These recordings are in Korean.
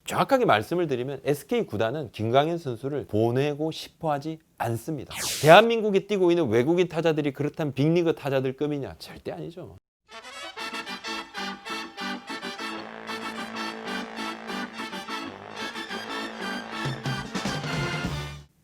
정확하게 말씀을 드리면 SK 구단은 김광현 선수를 보내고 싶어 하지 않습니다. 대한민국에 뛰고 있는 외국인 타자들이 그렇다면 빅리그 타자들급이냐? 절대 아니죠.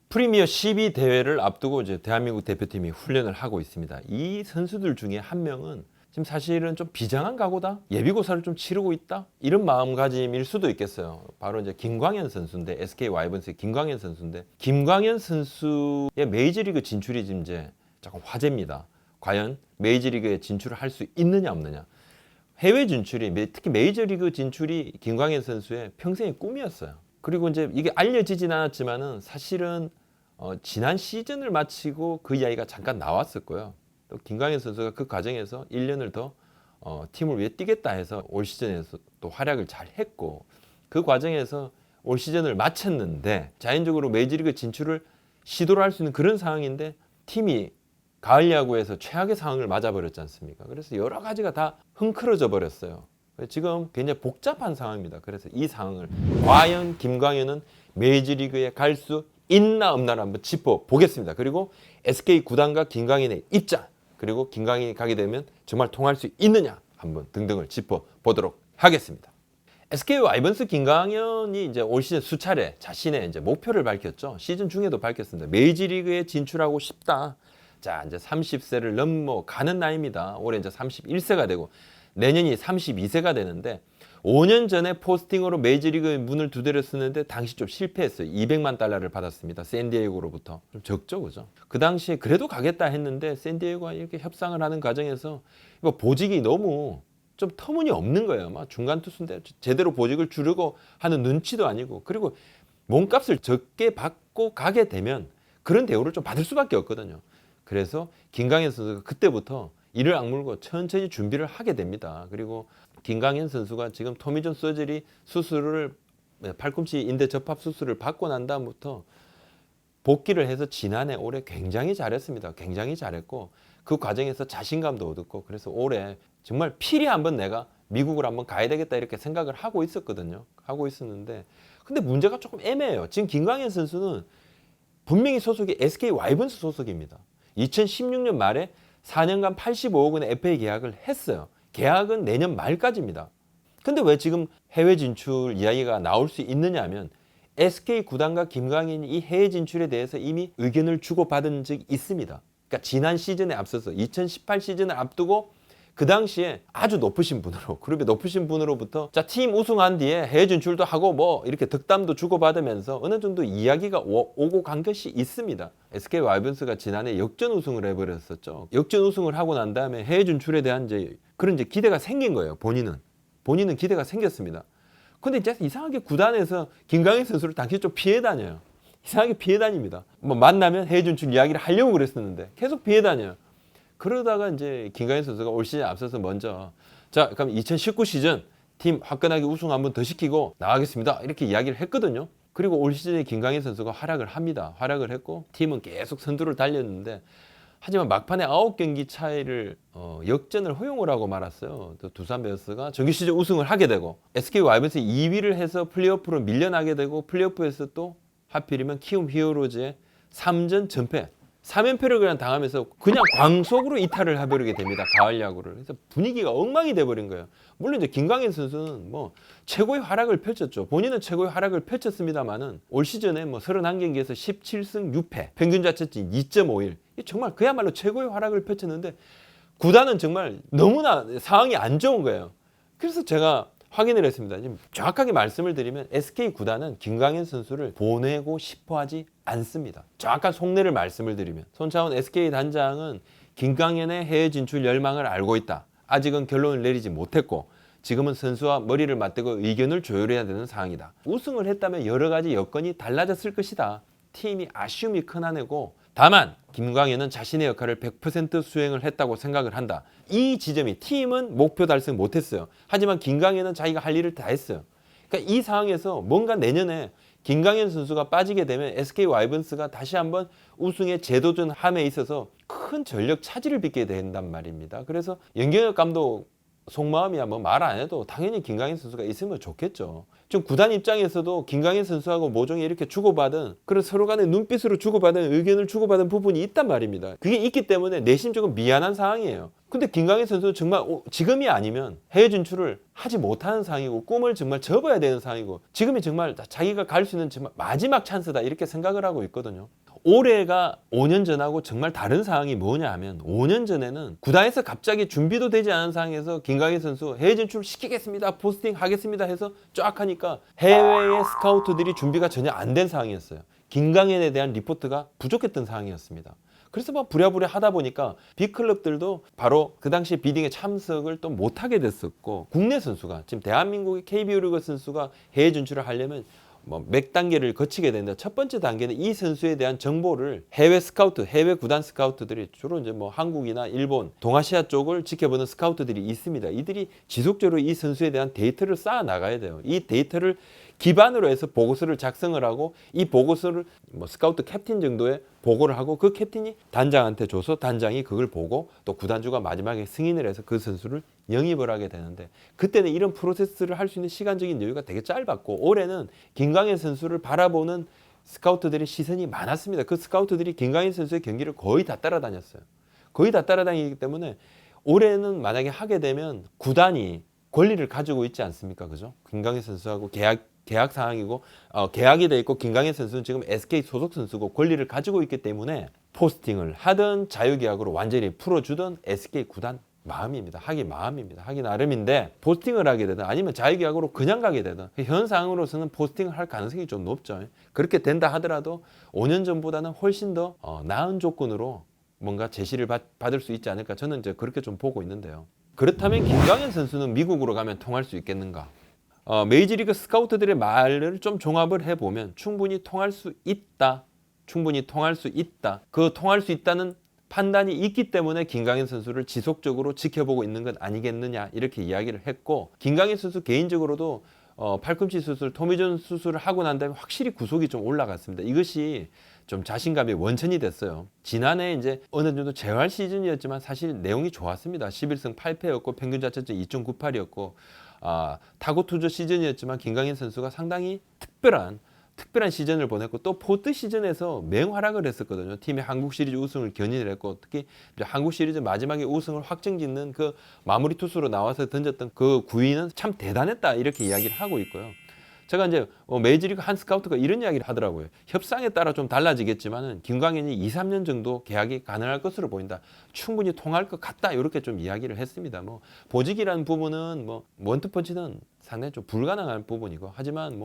프리미어 12 대회를 앞두고 이제 대한민국 대표팀이 훈련을 하고 있습니다. 이 선수들 중에 한 명은 지금 사실은 좀 비장한 각오다, 예비고사를 좀 치르고 있다, 이런 마음가짐일 수도 있겠어요. 바로 이제 김광현 선수인데, SK 와이번스의 김광현 선수인데, 김광현 선수의 메이저리그 진출이 지금 이제 조금 화제입니다. 과연 메이저리그에 진출을 할 수 있느냐 없느냐. 해외 진출이, 특히 메이저리그 진출이 김광현 선수의 평생의 꿈이었어요. 그리고 이제 이게 알려지진 않았지만은 사실은 지난 시즌을 마치고 그 이야기가 잠깐 나왔을 거예요. 또 김광현 선수가 그 과정에서 1년을 더 팀을 위해 뛰겠다 해서 올 시즌에서 또 활약을 잘 했고, 그 과정에서 올 시즌을 마쳤는데 자연적으로 메이저리그 진출을 시도를 할 수 있는 그런 상황인데 팀이 가을 야구에서 최악의 상황을 맞아버렸지 않습니까? 그래서 여러 가지가 다 흥크러져 버렸어요. 지금 굉장히 복잡한 상황입니다. 그래서 이 상황을 과연 김광현은 메이저리그에 갈 수 있나 없나를 한번 짚어보겠습니다. 그리고 SK 구단과 김광현의 입장, 그리고 김광현이 가게 되면 정말 통할 수 있느냐 한번 등등을 짚어보도록 하겠습니다. SK 와이번스 김광현이 이제 올 시즌 수차례 자신의 이제 목표를 밝혔죠. 시즌 중에도 밝혔습니다. 메이저리그에 진출하고 싶다. 자, 이제 30세를 넘어가는 나이입니다. 올해 이제 31세가 되고 내년이 32세가 되는데 5년 전에 포스팅으로 메이저리그에 문을 두드렸었는데 당시 좀 실패했어요. 200만 달러를 받았습니다. 샌디에이고로부터. 좀 적죠, 그죠? 그 당시에 그래도 가겠다 했는데 샌디에이고가 이렇게 협상을 하는 과정에서 이거 보직이 너무 좀 터무니없는 거예요. 막 중간 투수인데 제대로 보직을 주려고 하는 눈치도 아니고, 그리고 몸값을 적게 받고 가게 되면 그런 대우를 좀 받을 수밖에 없거든요. 그래서 김광현 선수가 그때부터 이를 악물고 천천히 준비를 하게 됩니다. 그리고 김광현 선수가 지금 토미존 서저리 수술을, 팔꿈치 인대 접합 수술을 받고 난 다음부터 복귀를 해서 지난해 올해 굉장히 잘했습니다. 굉장히 잘했고 그 과정에서 자신감도 얻었고, 그래서 올해 정말 필히 한번 내가 미국을 한번 가야 되겠다 이렇게 생각을 하고 있었거든요. 하고 있었는데 근데 문제가 조금 애매해요. 지금 김광현 선수는 분명히 소속이 SK 와이번스 소속입니다. 2016년 말에 4년간 85억 원의 FA 계약을 했어요. 계약은 내년 말까지입니다. 근데 왜 지금 해외 진출 이야기가 나올 수 있느냐 하면 SK 구단과 김광현이 이 해외 진출에 대해서 이미 의견을 주고받은 적이 있습니다. 그러니까 지난 시즌에 앞서서 2018 시즌을 앞두고 그 당시에 아주 높으신 분으로, 그룹의 높으신 분으로부터 자, 팀 우승한 뒤에 해외 진출도 하고 뭐 이렇게 덕담도 주고받으면서 어느 정도 이야기가 오고 간 것이 있습니다. SK 와이번스가 지난해 역전 우승을 해버렸었죠. 역전 우승을 하고 난 다음에 해외 진출에 대한 그런 기대가 생긴 거예요. 본인은 기대가 생겼습니다. 근데 이제 이상하게 구단에서 김광현 선수를 당시 좀 피해 다녀요. 이상하게 피해 다닙니다. 뭐 만나면 해외 진출 이야기를 하려고 그랬었는데 계속 피해 다녀요. 그러다가 이제 김광현 선수가 올 시즌 앞서서 먼저 자, 그럼 2019 시즌 팀 화끈하게 우승 한번 더 시키고 나가겠습니다. 이렇게 이야기를 했거든요. 그리고 올 시즌에 김광현 선수가 활약을 합니다. 활약을 했고 팀은 계속 선두를 달렸는데 하지만 막판에 9경기 차이를 역전을 허용을 하고 말았어요. 또 두산 베어스가 정규 시즌 우승을 하게 되고 SK 와이번스 2위를 해서 플레이오프로 밀려나게 되고 플레이오프에서 또 하필이면 키움 히어로즈의 3전 전패 3연패를 그냥 당하면서 그냥 광속으로 이탈을 해버리게 됩니다. 가을 야구를. 그래서 분위기가 엉망이 돼버린 거예요. 물론 이제 김광현 선수는 뭐 최고의 활약을 펼쳤죠. 본인은 최고의 활약을 펼쳤습니다만은 올 시즌에 뭐 31경기에서 17승 6패, 평균 자책진 2.51. 정말 그야말로 최고의 활약을 펼쳤는데 구단은 정말 너무나 상황이 안 좋은 거예요. 그래서 제가 확인을 했습니다. 지금 정확하게 말씀을 드리면 SK 구단은 김광현 선수를 보내고 싶어 하지 않습니다. 정확한 속내를 말씀을 드리면 손차원 SK 단장은 김광현의 해외 진출 열망을 알고 있다. 아직은 결론을 내리지 못했고 지금은 선수와 머리를 맞대고 의견을 조율해야 되는 상황이다. 우승을 했다면 여러 가지 여건이 달라졌을 것이다. 팀이 아쉬움이 큰 한 해고 다만 김광현은 자신의 역할을 100% 수행을 했다고 생각을 한다. 이 지점이 팀은 목표 달성 못했어요. 하지만 김광현은 자기가 할 일을 다 했어요. 그러니까 이 상황에서 뭔가 내년에 김광현 선수가 빠지게 되면 SK 와이번스가 다시 한번 우승에 재도전함에 있어서 큰 전력 차질을 빚게 된단 말입니다. 그래서 연경엽 감독 속마음이야 뭐 말 안 해도 당연히 김광현 선수가 있으면 좋겠죠. 좀 구단 입장에서도 김강현 선수하고 모종이 이렇게 주고받은 그런 서로 간의 눈빛으로 주고받은 의견을 주고받은 부분이 있단 말입니다. 그게 있기 때문에 내심 조금 미안한 상황이에요. 근데 김강현 선수는 정말 지금이 아니면 해외 진출을 하지 못하는 상황이고 꿈을 정말 접어야 되는 상황이고 지금이 정말 자기가 갈 수 있는 정말 마지막 찬스다 이렇게 생각을 하고 있거든요. 올해가 5년 전하고 정말 다른 상황이 뭐냐 하면 5년 전에는 구단에서 갑자기 준비도 되지 않은 상황에서 김강현 선수 해외 진출 시키겠습니다. 포스팅 하겠습니다 해서 쫙 하니까 해외의 스카우트들이 준비가 전혀 안 된 상황이었어요. 김강현에 대한 리포트가 부족했던 상황이었습니다. 그래서 막 부랴부랴 하다 보니까 빅클럽들도 바로 그 당시 비딩에 참석을 또 못하게 됐었고 국내 선수가 지금 대한민국의 KBO 리그 선수가 해외 진출을 하려면 몇 단계를 거치게 되는데 첫 번째 단계는 이 선수에 대한 정보를 해외 스카우트, 해외 구단 스카우트들이 주로 이제 한국이나 일본, 동아시아 쪽을 지켜보는 스카우트들이 있습니다. 이들이 지속적으로 이 선수에 대한 데이터를 쌓아 나가야 돼요. 이 데이터를 기반으로 해서 보고서를 작성을 하고 이 보고서를 스카우트 캡틴 정도의 보고를 하고 그 캡틴이 단장한테 줘서 단장이 그걸 보고 또 구단주가 마지막에 승인을 해서 그 선수를 영입을 하게 되는데 그때는 이런 프로세스를 할 수 있는 시간적인 여유가 되게 짧았고 올해는 김강현 선수를 바라보는 스카우트들의 시선이 많았습니다. 그 스카우트들이 김강현 선수의 경기를 거의 다 따라다녔어요. 거의 다 따라다니기 때문에 올해는 만약에 하게 되면 구단이 권리를 가지고 있지 않습니까? 그죠? 김강현 선수하고 계약 상황이고 계약이 돼 있고 김강현 선수는 지금 SK 소속 선수고 권리를 가지고 있기 때문에 포스팅을 하든 자유계약으로 완전히 풀어주든 SK 구단 마음입니다. 하기 마음입니다. 하기 나름인데 포스팅을 하게 되든 아니면 자유계약으로 그냥 가게 되든 현 상황으로서는 포스팅을 할 가능성이 좀 높죠. 그렇게 된다 하더라도 5년 전보다는 훨씬 더 나은 조건으로 뭔가 제시를 받을 수 있지 않을까 저는 이제 그렇게 좀 보고 있는데요. 그렇다면 김강현 선수는 미국으로 가면 통할 수 있겠는가? 메이저리그 스카우트들의 말을 좀 종합을 해보면 충분히 통할 수 있다. 충분히 통할 수 있다. 그 통할 수 있다는 판단이 있기 때문에 김강현 선수를 지속적으로 지켜보고 있는 건 아니겠느냐 이렇게 이야기를 했고 김강현 선수 개인적으로도 팔꿈치 수술, 토미존 수술을 하고 난 다음에 확실히 구속이 좀 올라갔습니다. 이것이 좀 자신감이 원천이 됐어요. 지난해 이제 어느 정도 재활 시즌이었지만 사실 내용이 좋았습니다. 11승 8패였고 평균 자책점 2.98이었고 타고 투조 시즌이었지만 김강현 선수가 상당히 특별한 시즌을 보냈고 또 포트 시즌에서 맹활약을 했었거든요. 팀의 한국 시리즈 우승을 견인을 했고 특히 한국 시리즈 마지막에 우승을 확정짓는 그 마무리 투수로 나와서 던졌던 그 구위는 참 대단했다 이렇게 이야기를 하고 있고요. 제가 이제 메이저리그 한 스카우트가 이런 이야기를 하더라고요. 협상에 따라 좀 달라지겠지만은 김광현이 2, 3년 정도 계약이 가능할 것으로 보인다. 충분히 통할 것 같다. 이렇게 좀 이야기를 했습니다. 보직이라는 부분은 원투펀치는 상당히 좀 불가능한 부분이고 하지만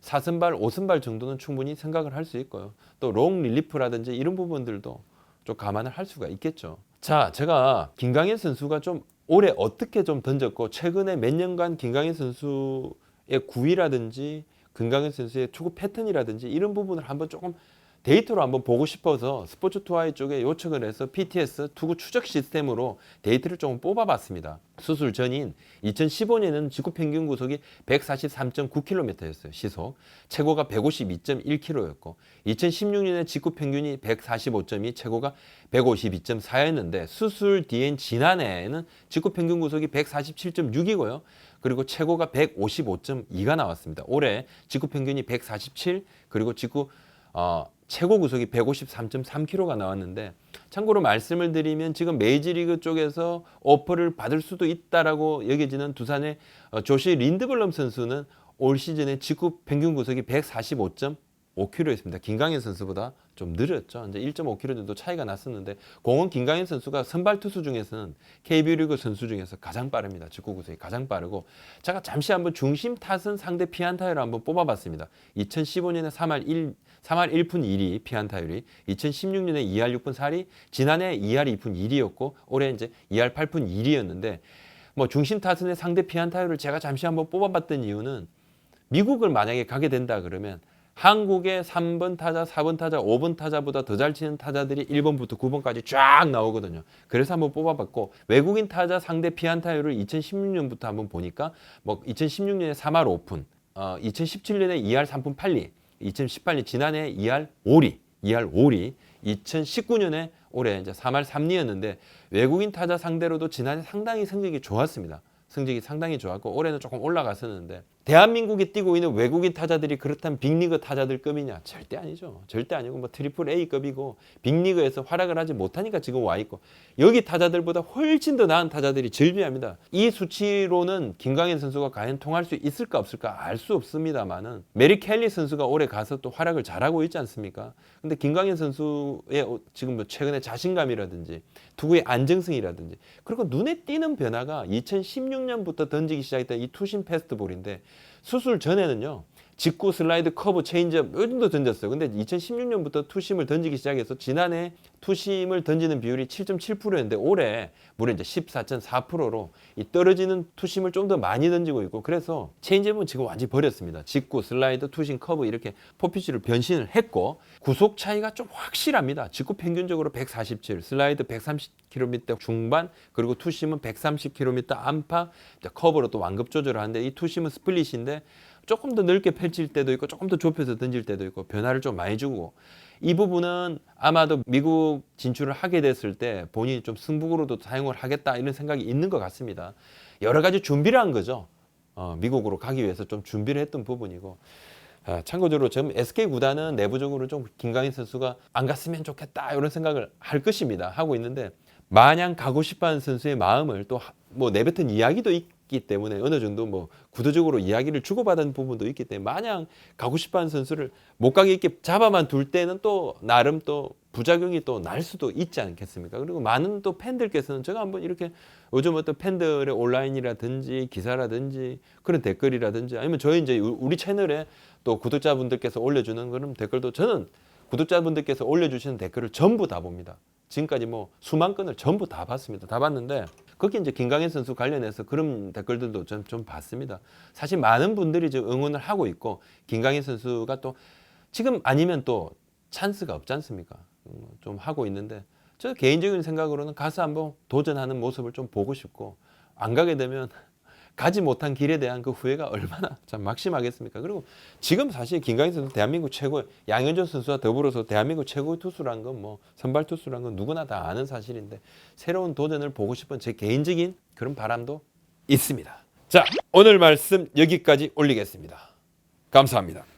4선발, 5선발 정도는 충분히 생각을 할 수 있고요. 또 롱 릴리프라든지 이런 부분들도 좀 감안을 할 수가 있겠죠. 자, 제가 김광현 선수가 좀 올해 어떻게 좀 던졌고 최근에 몇 년간 김광현 선수의 구위라든지 김광현 선수의 투구 패턴이라든지 이런 부분을 한번 조금 데이터로 한번 보고 싶어서 스포츠 투아이 쪽에 요청을 해서 PTS 투구 추적 시스템으로 데이터를 조금 뽑아봤습니다. 수술 전인 2015년에는 직구 평균 구속이 143.9km였어요. 시속. 최고가 152.1km였고 2016년에 직구 평균이 145.2, 최고가 152.4였는데 수술 뒤엔 지난해에는 직구 평균 구속이 147.6이고요. 그리고 최고가 155.2가 나왔습니다. 올해 직구 평균이 147, 그리고 직구 최고 구속이 153.3km가 나왔는데 참고로 말씀을 드리면 지금 메이저리그 쪽에서 오퍼를 받을 수도 있다라고 여겨지는 두산의 조시 린드블럼 선수는 올 시즌에 직구 평균 구속이 145.5km였습니다. 김강현 선수보다 좀 느렸죠. 이제 1.5km 정도 차이가 났었는데 공은 김강현 선수가 선발 투수 중에서는 KBO 리그 선수 중에서 가장 빠릅니다. 직구 구속이 가장 빠르고 제가 잠시 한번 중심 타선 상대 피안타율을 한번 뽑아봤습니다. 2015년에 3할 1푼 1리 피안타율이, 2016년에 2할 6푼 4리, 지난해 2할 2푼 1리였고 올해 이제 2할 8푼 1리였는데 중심 타선의 상대 피안타율을 제가 잠시 한번 뽑아봤던 이유는 미국을 만약에 가게 된다 그러면 한국의 3번 타자, 4번 타자, 5번 타자보다 더 잘 치는 타자들이 1번부터 9번까지 쫙 나오거든요. 그래서 한번 뽑아봤고 외국인 타자 상대 피안타율을 2016년부터 한번 보니까 2016년에 3할 5푼, 2017년에 2할 3푼 8리, 2018년 지난해 2할 5리, 2019년에 올해 이제 3할 3리였는데 외국인 타자 상대로도 지난해 상당히 성적이 좋았습니다. 성적이 상당히 좋았고 올해는 조금 올라갔었는데 대한민국에 뛰고 있는 외국인 타자들이 그렇다면 빅리그 타자들급이냐? 절대 아니죠. 절대 아니고 뭐 트리플 A급이고 빅리그에서 활약을 하지 못하니까 지금 와 있고 여기 타자들보다 훨씬 더 나은 타자들이 즐비합니다. 이 수치로는 김광현 선수가 과연 통할 수 있을까 없을까 알 수 없습니다만은 메리 켈리 선수가 올해 가서 또 활약을 잘하고 있지 않습니까? 근데 김광현 선수의 지금 뭐 최근에 자신감이라든지 투구의 안정성이라든지 그리고 눈에 띄는 변화가 2016년부터 던지기 시작했던 이 투심 패스트볼인데 수술 전에는요. 직구, 슬라이드, 커브, 체인지업 요즘도 던졌어요. 근데 2016년부터 투심을 던지기 시작해서 지난해 투심을 던지는 비율이 7.7%였는데 올해 무려 이제 14.4%로 이 떨어지는 투심을 좀 더 많이 던지고 있고 그래서 체인지업은 지금 완전히 버렸습니다. 직구, 슬라이드, 투심, 커브 이렇게 포피치를 변신을 했고 구속 차이가 좀 확실합니다. 직구 평균적으로 147, 슬라이드 130km 중반 그리고 투심은 130km 안팎 커브로 또 완급 조절을 하는데 이 투심은 스플릿인데 조금 더 넓게 펼칠 때도 있고 조금 더 좁혀서 던질 때도 있고 변화를 좀 많이 주고 이 부분은 아마도 미국 진출을 하게 됐을 때 본인이 좀 승부구로도 사용을 하겠다 이런 생각이 있는 것 같습니다. 여러 가지 준비를 한 거죠. 미국으로 가기 위해서 좀 준비를 했던 부분이고 참고적으로 지금 SK 구단은 내부적으로 좀 김광현 선수가 안 갔으면 좋겠다 이런 생각을 할 것입니다. 하고 있는데 마냥 가고 싶어하는 선수의 마음을 또 뭐 내뱉은 이야기도 있기 때문에 어느 정도 뭐 구도적으로 이야기를 주고받은 부분도 있기 때문에 마냥 가고 싶어하는 선수를 못 가게 이렇게 잡아만 둘 때는 또 나름 또 부작용이 또 날 수도 있지 않겠습니까? 그리고 많은 또 팬들께서는 제가 한번 이렇게 요즘 어떤 팬들의 온라인이라든지 기사라든지 그런 댓글이라든지 아니면 저희 이제 우리 채널에 또 구독자분들께서 올려주는 그런 댓글도 저는 구독자분들께서 올려주시는 댓글을 전부 다 봅니다. 지금까지 뭐 수만 건을 전부 다 봤습니다. 다 봤는데 거기 이제 김광현 선수 관련해서 그런 댓글들도 좀 봤습니다. 사실 많은 분들이 지금 응원을 하고 있고 김광현 선수가 또 지금 아니면 또 찬스가 없지 않습니까? 좀 하고 있는데 저 개인적인 생각으로는 가서 한번 도전하는 모습을 좀 보고 싶고 안 가게 되면 가지 못한 길에 대한 그 후회가 얼마나 참 막심하겠습니까? 그리고 지금 사실 김광현 선수 대한민국 최고 양현종 선수와 더불어서 대한민국 최고의 투수란 건 뭐 선발 투수란 건 누구나 다 아는 사실인데 새로운 도전을 보고 싶은 제 개인적인 그런 바람도 있습니다. 자, 오늘 말씀 여기까지 올리겠습니다. 감사합니다.